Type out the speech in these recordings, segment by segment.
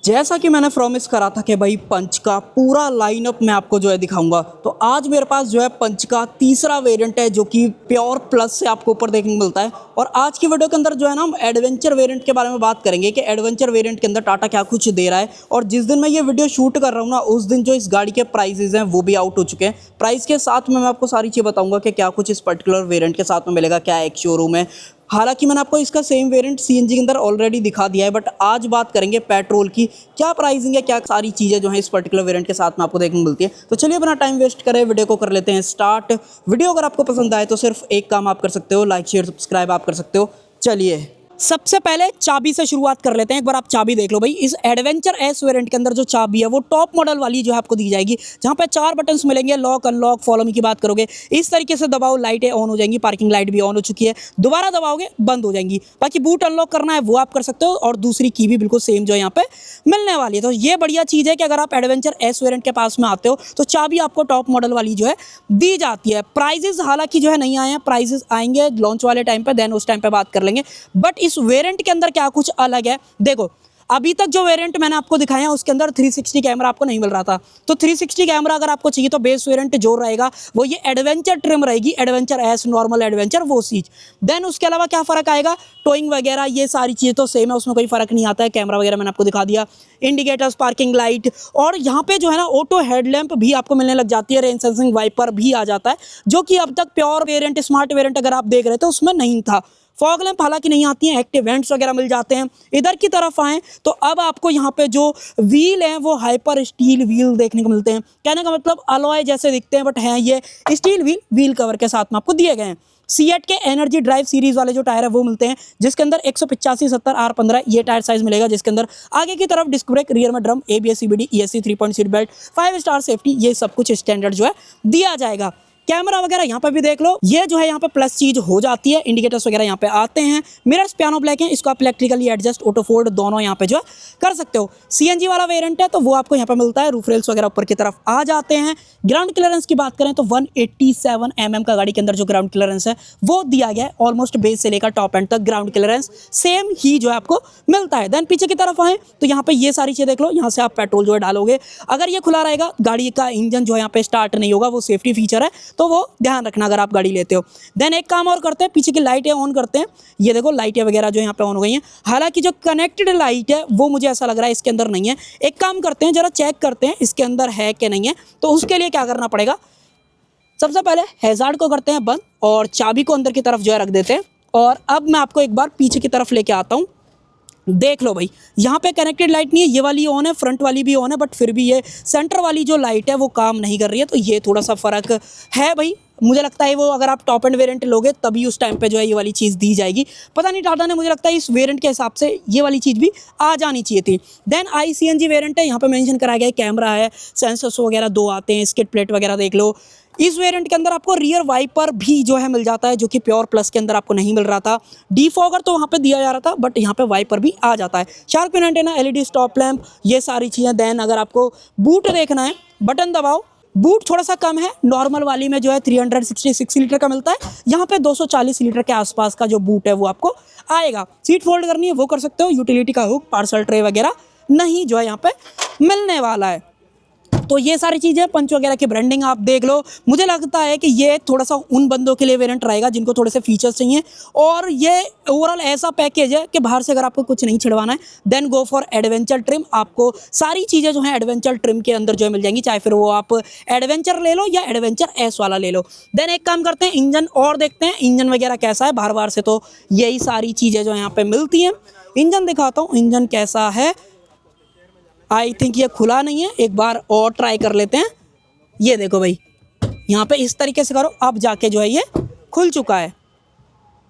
जैसा कि मैंने प्रॉमिस करा था कि भाई पंच का पूरा लाइनअप मैं आपको जो है दिखाऊंगा, तो आज मेरे पास जो है पंच का तीसरा वेरिएंट है जो कि प्योर प्लस से आपको ऊपर देखने को मिलता है। और आज की वीडियो के अंदर जो है ना हम एडवेंचर वेरिएंट के बारे में बात करेंगे कि एडवेंचर वेरिएंट के अंदर टाटा क्या कुछ दे रहा है। और जिस दिन मैं ये वीडियो शूट कर रहा हूँ ना, उस दिन जो इस गाड़ी के प्राइसेज हैं वो भी आउट हो चुके हैं। प्राइस के साथ में मैं आपको सारी चीज़ बताऊंगा कि क्या कुछ इस पर्टिकुलर वेरिएंट के साथ में मिलेगा, क्या एक शोरूम है। हालांकि मैंने आपको इसका सेम वेरिएंट सीएनजी के अंदर ऑलरेडी दिखा दिया है, बट आज बात करेंगे पेट्रोल की, क्या प्राइसिंग है, क्या सारी चीज़ें जो है इस पर्टिकुलर वेरिएंट के साथ में आपको देखने को मिलती है। तो चलिए बिना टाइम वेस्ट करें वीडियो को कर लेते हैं स्टार्ट। वीडियो अगर आपको पसंद आए तो सिर्फ एक काम आप कर सकते हो, लाइक शेयर सब्सक्राइब आप कर सकते हो। चलिए सबसे पहले चाबी से शुरुआत कर लेते हैं। एक बार आप चाबी देख लो भाई, इस एडवेंचर एस वेरिएंट के अंदर जो चाबी है वो टॉप मॉडल वाली जो है आपको दी जाएगी, जहां पे 4 बटन्स मिलेंगे। लॉक अनलॉक फॉलो मी की बात करोगे इस तरीके से दबाओ, लाइटें ऑन हो जाएंगी, पार्किंग लाइट भी ऑन हो चुकी है, दोबारा दबाओगे बंद हो जाएंगी। बाकी बूट अनलॉक करना है वो आप कर सकते हो, और दूसरी की भी बिल्कुल सेम जो यहाँ पे मिलने वाली है। तो ये बढ़िया चीज़ है कि अगर आप एडवेंचर एस वेरिएंट के पास में आते हो तो चाबी आपको टॉप मॉडल वाली जो है दी जाती है। प्राइजेस हालांकि जो है नहीं आए हैं, प्राइजेस आएंगे लॉन्च वाले टाइम पे, देन उस टाइम पे बात कर लेंगे। बट इस वेरिएंट के अंदर क्या कुछ अलग है देखो। अभी तक जो वेरिएंट मैंने आपको दिखाया है उसके अंदर 360 कैमरा आपको नहीं मिल रहा था, तो 360 कैमरा अगर आपको चाहिए तो बेस वेरिएंट जो रहेगा वो ये एडवेंचर ट्रिम रहेगी, एडवेंचर एस, नॉर्मल एडवेंचर, वो चीज। देन उसके अलावा क्या फर्क आएगा, टोइंग वगैरह ये सारी चीजें तो सेम है, उसमें कोई फर्क नहीं आता है। कैमरा वगैरह मैंने आपको दिखा दिया, इंडिकेटर्स, पार्किंग लाइट, और यहाँ पे जो है ना ऑटो हेडलैम्प भी आपको मिलने लग जाती है, रेन सेंसिंग वाइपर भी आ जाता है, जो कि अब तक प्योर वेरिएंट, स्मार्ट वेरिएंट अगर आप देख रहे थे उसमें नहीं था। फॉग लैंप हालांकि नहीं आती हैं, एक्टिव वेंट्स वगैरह मिल जाते हैं। इधर की तरफ आए तो अब आपको यहाँ पे जो व्हील हैं वो हाइपर स्टील व्हील देखने को मिलते हैं। कहने का मतलब अलॉय जैसे दिखते हैं, बट हैं ये स्टील व्हील, व्हील कवर के साथ में आपको दिए गए हैं। सीएट के एनर्जी ड्राइव सीरीज वाले जो टायर है वो मिलते हैं, जिसके अंदर 185/70 R15 ये टायर साइज मिलेगा, जिसके अंदर आगे की तरफ डिस्क ब्रेक, रियर में drum, ABS, CBD, ESC, 3 point seat belt, 5 star safety, ये सब कुछ स्टैंडर्ड जो है दिया जाएगा। कैमरा वगैरह यहाँ पे भी देख लो, ये जो है यहाँ पे प्लस चीज हो जाती है। इंडिकेटर्स वगैरह यहाँ पे आते हैं। मिरर्स पियानो ब्लैक हैं, इसको आप इलेक्ट्रिकली एडजस्ट, ऑटो फोल्ड दोनों यहाँ पे जो है कर सकते हो। सीएनजी वाला वेरिएंट है तो वो आपको यहाँ पे मिलता है। रूफ रेल्स वगैरह ऊपर की तरफ आ जाते हैं। ग्राउंड क्लियरेंस की बात करें तो 187 mm का गाड़ी के अंदर जो ग्राउंड क्लियरेंस है वो दिया गया है। ऑलमोस्ट बेस से लेकर टॉप एंड तक ग्राउंड क्लियरेंस सेम ही जो है आपको मिलता है। देन पीछे की तरफ आए तो यहाँ पे ये सारी चीजें देख लो, यहाँ से आप पेट्रोल जो है डालोगे, अगर ये खुला रहेगा गाड़ी का इंजन जो है यहाँ पे स्टार्ट नहीं होगा, वो सेफ्टी फीचर है तो वो ध्यान रखना अगर आप गाड़ी लेते हो। देन एक काम और करते हैं, पीछे की लाइटें ऑन करते हैं। ये देखो लाइटें वगैरह जो यहाँ पे ऑन हो गई हैं। हालांकि जो कनेक्टेड लाइट है वो मुझे ऐसा लग रहा है इसके अंदर नहीं है। एक काम करते हैं, जरा चेक करते हैं इसके अंदर है कि नहीं है। तो उसके लिए क्या करना पड़ेगा, सबसे पहले हैजार्ड को करते हैं बंद और चाबी को अंदर की तरफ जो है रख देते हैं। और अब मैं आपको एक बार पीछे की तरफ लेके आता हूँ। देख लो भाई, यहाँ पे कनेक्टेड लाइट नहीं है, ये वाली ऑन है, फ्रंट वाली भी ऑन है, बट फिर भी ये सेंटर वाली जो लाइट है वो काम नहीं कर रही है। तो ये थोड़ा सा फर्क है भाई। मुझे लगता है वो अगर आप टॉप एंड वेरिएंट लोगे तभी उस टाइम पे जो है ये वाली चीज़ दी जाएगी। पता नहीं टाटा ने, मुझे लगता है इस वेरिएंट के हिसाब से ये वाली चीज़ भी आ जानी चाहिए थी। देन ICNG वेरिएंट है, यहाँ पे मेंशन कराया गया है, कैमरा है, सेंसर्स वगैरह 2 आते हैं, स्किड प्लेट वगैरह देख लो। इस वेरिएंट के अंदर आपको रियर वाइपर भी जो है मिल जाता है, जो कि प्योर प्लस के अंदर आपको नहीं मिल रहा था। डीफॉगर तो वहाँ पे दिया जा रहा था, बट यहाँ पे वाइपर भी आ जाता है। Shark pin antenna, LED stop lamp, ये सारी चीज़ें। देन अगर आपको बूट देखना है, बटन दबाओ, बूट थोड़ा सा कम है, नॉर्मल वाली में जो है 366 लीटर का मिलता है, यहाँ पे 240 लीटर के आसपास का जो बूट है वो आपको आएगा। सीट फोल्ड करनी है वो कर सकते हो। यूटिलिटी का हुक, पार्सल ट्रे वगैरह नहीं जो है यहाँ पे मिलने वाला है। तो ये सारी चीज़ें, पंच वगैरह की ब्रांडिंग आप देख लो। मुझे लगता है कि ये थोड़ा सा उन बंदों के लिए वेरिएंट रहेगा जिनको थोड़े से फीचर्स चाहिए। और ये ओवरऑल ऐसा पैकेज है कि बाहर से अगर आपको कुछ नहीं छिड़वाना है, then go for adventure trim. आपको सारी चीज़ें जो है एडवेंचर ट्रिम के अंदर जो है मिल जाएंगी, चाहे फिर वो आप एडवेंचर ले लो या एडवेंचर एस वाला ले लो। देन एक काम करते हैं, इंजन और देखते हैं इंजन वगैरह कैसा है। बार बार से तो यही सारी चीज़ें जो यहाँ पर मिलती हैं। इंजन दिखाता हूँ, इंजन कैसा है। आई थिंक ये खुला नहीं है, एक बार और ट्राई कर लेते हैं। ये देखो भाई, यहाँ पे इस तरीके से करो, अब जाके जो है ये खुल चुका है।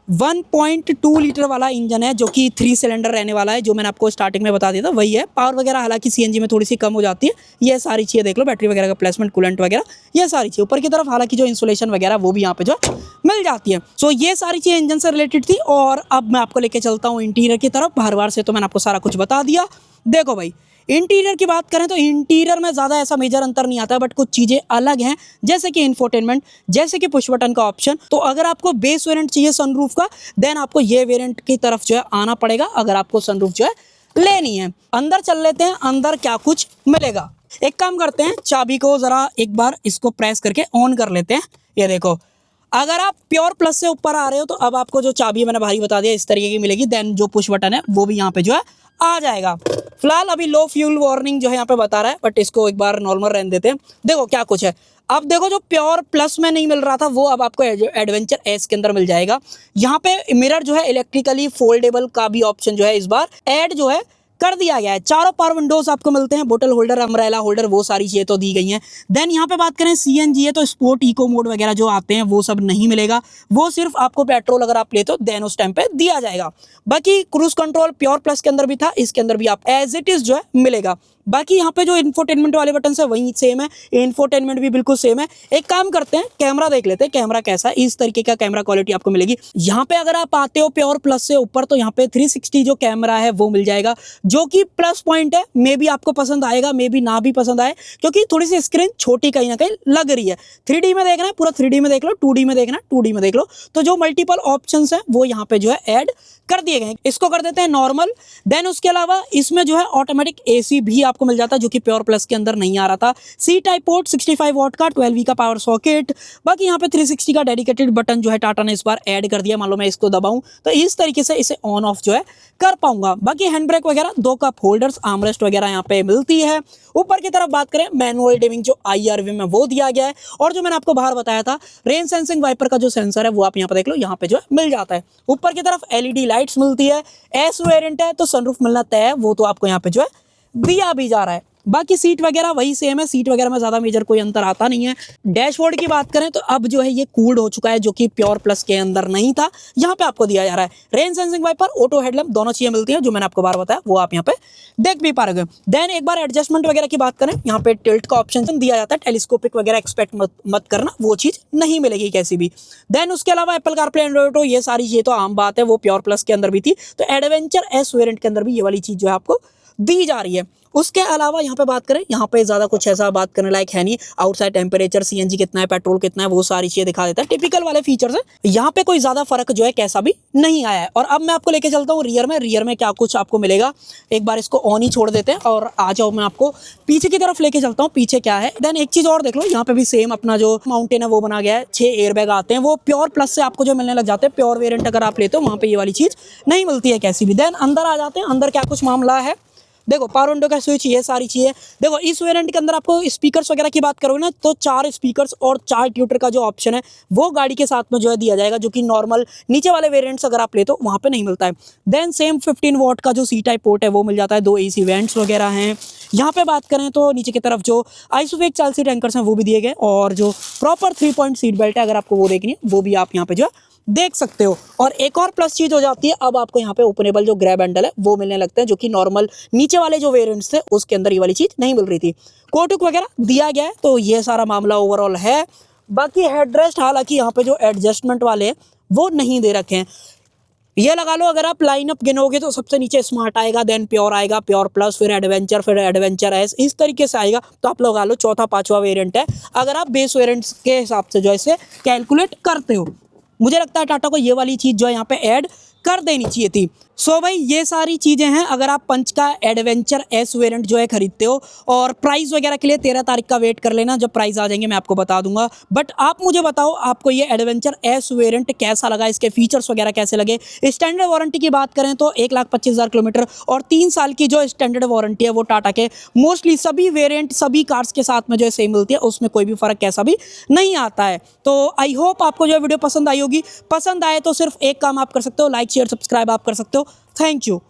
1.2 लीटर वाला इंजन है, जो कि 3 सिलेंडर रहने वाला है, जो मैंने आपको स्टार्टिंग में बता दिया था वही है। पावर वगैरह हालांकि सीएनजी में थोड़ी सी कम हो जाती है। ये सारी चीज़ें देख लो, बैटरी वगैरह का प्लेसमेंट, कूलेंट वगैरह, ये सारी चीज़ ऊपर की तरफ। हालांकि जो इंसुलेशन वगैरह वो भी यहाँ पे जो मिल जाती है। सो ये सारी चीज़ें इंजन से रिलेटेड थी। और अब मैं आपको लेके चलता हूँ इंटीरियर की तरफ। बार बार से तो मैंने आपको सारा कुछ बता दिया। देखो भाई, इंटीरियर की बात करें तो इंटीरियर में ज़्यादा ऐसा मेजर अंतर नहीं आता है, बट कुछ चीज़ें अलग हैं, जैसे कि इंफोटेनमेंट, जैसे कि पुश बटन का ऑप्शन। तो अगर आपको बेस वेरिएंट चाहिए सनरूफ का, देन आपको ये वेरिएंट की तरफ जो है आना पड़ेगा। अगर आपको सनरूफ जो है लेनी है। अंदर चल लेते हैं, अंदर क्या कुछ मिलेगा। एक काम करते हैं, चाबी को जरा एक बार इसको प्रेस करके ऑन कर लेते हैं। ये देखो, अगर आप प्योर प्लस से ऊपर आ रहे हो तो अब आपको जो चाबी मैंने भारी बता दिया इस तरीके की मिलेगी। देन जो पुश बटन है वो भी यहाँ पे जो है आ जाएगा। फिलहाल अभी लो फ्यूल वार्निंग जो है यहाँ पे बता रहा है, बट इसको एक बार नॉर्मल रहने देते हैं। देखो क्या कुछ है। अब देखो, जो प्योर प्लस में नहीं मिल रहा था वो अब आपको एडवेंचर एस के अंदर मिल जाएगा। यहाँ पे मिरर जो है इलेक्ट्रिकली फोल्डेबल का भी ऑप्शन जो है इस बार ऐड जो है कर दिया गया है। चारों पावर विंडोज आपको मिलते हैं, बोतल होल्डर, अम्ब्रेला होल्डर, वो सारी चीजें तो दी गई हैं। देन यहाँ पे बात करें सीएनजी है तो स्पोर्ट इको मोड वगैरह जो आते हैं वो सब नहीं मिलेगा, वो सिर्फ आपको पेट्रोल अगर आप लेते हो देन उस टाइम पे दिया जाएगा। बाकी क्रूज कंट्रोल प्योर प्लस के अंदर भी था, इसके अंदर भी आप एज इट इज जो है मिलेगा। बाकी यहाँ पे जो इंफोटेनमेंट वाले बटन है वही सेम है, इंफोटेनमेंट भी बिल्कुल सेम है। एक काम करते हैं, कैमरा देख लेते हैं कैमरा कैसा है। इस तरीके का कैमरा क्वालिटी आपको मिलेगी। यहाँ पे अगर आप आते हो प्योर प्लस से ऊपर तो यहाँ पे 360 जो कैमरा है वो मिल जाएगा, जो कि प्लस पॉइंट है। मे बी आपको पसंद आएगा, मे बी ना भी पसंद आए, क्योंकि थोड़ी सी स्क्रीन छोटी कहीं ना कहीं लग रही है। 3D में देखना है पूरा 3D में देख लो, 2D में देखना है 2D में देख लो। तो जो मल्टीपल ऑप्शंस हैं वो यहाँ पे जो है ऐड कर दिए गए। इसको कर देते हैं नॉर्मल। देन उसके अलावा इसमें जो है ऑटोमेटिक एसी भी आपको मिल जाता है, जो कि प्योर प्लस के अंदर नहीं आ रहा था। सी टाइप पोर्ट, 65 वॉट का 12V का पावर सॉकेट। बाकी यहाँ पे 360 का डेडिकेटेड बटन जो है टाटा ने इस बार ऐड कर दिया। मान लो मैं इसको दबाऊं तो इस तरीके से इसे ऑन ऑफ जो है कर पाऊंगा। बाकी हैंड ब्रेक वगैरह, 2 कप होल्डर्स, आर्मरेस्ट वगैरह यहाँ पे मिलती है। ऊपर की तरफ बात करें, मैनुअल डिमिंग जो IRV में वो दिया गया है। और जो मैंने आपको बाहर बताया था रेन सेंसिंग वाइपर का जो सेंसर है वो आप यहाँ पे देख लो, यहाँ पे जो है मिल जाता है। ऊपर की तरफ LED लाइट्स मिलती है। एस वेरिएंट है तो सनरूफ मिलना तय है, वो तो आपको यहाँ पे जो है दिया भी जा रहा है। बाकी सीट वगैरह वही सेम है, सीट वगैरह में ज्यादा मेजर कोई अंतर आता नहीं है। डैशबोर्ड की बात करें तो अब जो है ये कूल्ड हो चुका है, जो कि प्योर प्लस के अंदर नहीं था, यहाँ पे आपको दिया जा रहा है। Rain sensing wiper, auto headlamp, दोनों चीजें मिलती हैं, जो मैंने आपको बार बताया वो आप यहाँ पे देख भी पा रहे हो। देन एक बार एडजस्टमेंट वगैरह की बात करें, यहाँ पे टिल्ट का ऑप्शन दिया जाता है। टेलीस्कोपिक वगैरह एक्सपेक्ट मत करना, वो चीज नहीं मिलेगी कैसी भी। देन उसके अलावा एप्पल कारप्ले, एंड्रॉइड ऑटो, ये सारी चीजें तो आम बात है, वो प्योर प्लस के अंदर भी थी। तो एडवेंचर एस वेरिएंट के अंदर भी ये वाली चीज जो है आपको दी जा रही है। उसके अलावा यहाँ पे बात करें, यहाँ पे ज्यादा कुछ ऐसा बात करने लायक है नहीं। आउटसाइड टेम्परेचर, CNG कितना है, पेट्रोल कितना है, वो सारी चीजें दिखा देता है। टिपिकल वाले फीचर्स है, यहाँ पे कोई ज्यादा फर्क जो है कैसा भी नहीं आया है। और अब मैं आपको लेके चलता हूँ रियर में क्या कुछ आपको मिलेगा। एक बार इसको ऑन ही छोड़ देते हैं और आ जाओ, मैं आपको पीछे की तरफ लेके चलता हूँ, पीछे क्या है। देन एक चीज और देख लो, यहाँ पे भी सेम अपना जो माउंटेन है वो बना गया है। 6 एयरबैग आते हैं, वो प्योर प्लस से आपको जो मिलने लग जाते हैं। प्योर वेरिएंट अगर आप लेते हो वहाँ पे ये वाली चीज नहीं मिलती है कैसी भी। देन अंदर आ जाते हैं, अंदर क्या कुछ मामला है। देखो पावर विंडो का स्विच, ये सारी चीजें। देखो इस वेरिएंट के अंदर आपको स्पीकर्स वगैरह की बात करोगे ना तो 4 स्पीकर्स और 4 ट्यूटर का जो ऑप्शन है वो गाड़ी के साथ में जो है दिया जाएगा, जो कि नॉर्मल नीचे वाले वेरिएंट्स अगर आप ले तो वहाँ पे नहीं मिलता है। देन सेम 15 वॉट का जो सी टाइप पोर्ट है वो मिल जाता है। 2 AC वेंट्स वगैरह हैं। यहाँ पे बात करें तो नीचे की तरफ जो आइसोफिक चाइल्ड सीट एंकर्स हैं वो भी दिए गए, और जो प्रॉपर 3 पॉइंट सीट बेल्ट है अगर आपको वो देखनी है वो भी आप यहाँ पे जो है देख सकते हो। और एक और प्लस चीज हो जाती है, अब आपको यहाँ पे ओपनेबल जो ग्रैब हैंडल है वो मिलने लगते हैं, जो कि नॉर्मल नीचे वाले जो वेरिएंट्स थे उसके अंदर ये वाली चीज नहीं मिल रही थी। कोटुक वगैरह दिया गया है, तो ये सारा मामला ओवरऑल है। बाकी हेडरेस्ट, हालांकि यहाँ पे जो एडजस्टमेंट वाले हैं वो नहीं दे रखे हैं। ये लगा लो, अगर आप लाइनअप गिनोगे तो सबसे नीचे स्मार्ट आएगा, देन प्योर आएगा, प्योर प्लस, फिर एडवेंचर एस, इस तरीके से आएगा। तो आप लगा लो चौथा 5वां वेरिएंट है, अगर आप बेस वेरिएंट्स के हिसाब से जो है इसे कैलकुलेट करते हो। मुझे लगता है टाटा को ये वाली चीज़ जो है यहाँ पे ऐड कर देनी चाहिए थी। सो भाई ये सारी चीज़ें हैं अगर आप पंच का एडवेंचर एस वेरिएंट जो है खरीदते हो। और प्राइस वगैरह के लिए 13 तारीख का वेट कर लेना, जब प्राइस आ जाएंगे मैं आपको बता दूंगा। बट आप मुझे बताओ आपको ये एडवेंचर एस वेरिएंट कैसा लगा, इसके फीचर्स वगैरह कैसे लगे। स्टैंडर्ड वारंटी की बात करें तो 1,25,000 किलोमीटर और 3 साल की जो स्टैंडर्ड वारंटी है वो टाटा के मोस्टली सभी वेरिएंट सभी कार्स के साथ में जो है सेम मिलती है, उसमें कोई भी फर्क कैसा भी नहीं आता है। तो आई होप आपको जो है वीडियो पसंद आई होगी। पसंद आए तो सिर्फ एक काम आप कर सकते हो, लाइक शेयर सब्सक्राइब आप कर सकते हो। Thank you.